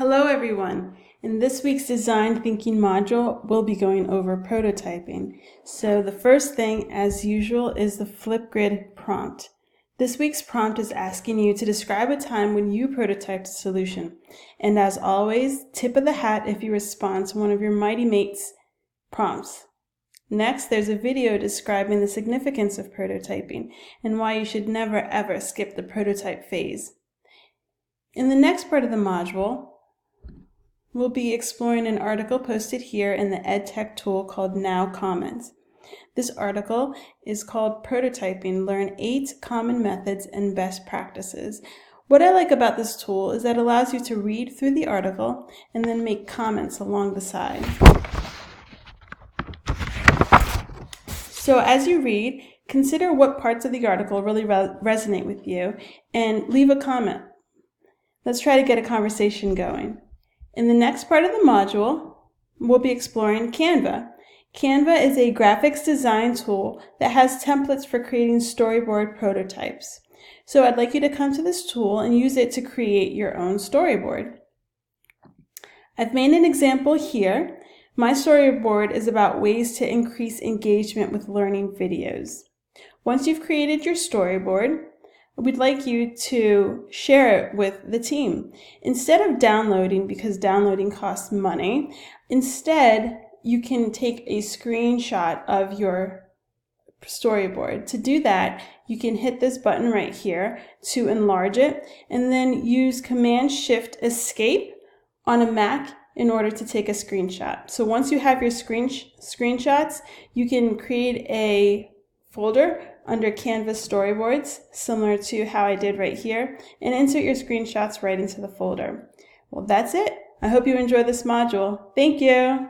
Hello everyone! In this week's Design Thinking module, we'll be going over prototyping. So the first thing, as usual, is the Flipgrid prompt. This week's prompt is asking you to describe a time when you prototyped a solution. And as always, tip of the hat if you respond to one of your Mighty Mates prompts. Next, there's a video describing the significance of prototyping and why you should never ever skip the prototype phase. In the next part of the module, we'll be exploring an article posted here in the EdTech tool called Now Comments. This article is called Prototyping, Learn 8 Common Methods and Best Practices. What I like about this tool is that it allows you to read through the article and then make comments along the side. So as you read, consider what parts of the article really resonate with you and leave a comment. Let's try to get a conversation going. In the next part of the module, we'll be exploring Canva. Canva is a graphics design tool that has templates for creating storyboard prototypes. So I'd like you to come to this tool and use it to create your own storyboard. I've made an example here. My storyboard is about ways to increase engagement with learning videos. Once you've created your storyboard, we'd like you to share it with the team. Instead of downloading, because downloading costs money, instead you can take a screenshot of your storyboard. To do that, you can hit this button right here to enlarge it, and then use Command-Shift-Escape on a Mac in order to take a screenshot. So once you have your screenshots, you can create a folder under Canvas storyboards, similar to how I did right here, and insert your screenshots right into the folder. Well, that's it. I hope you enjoy this module. Thank you.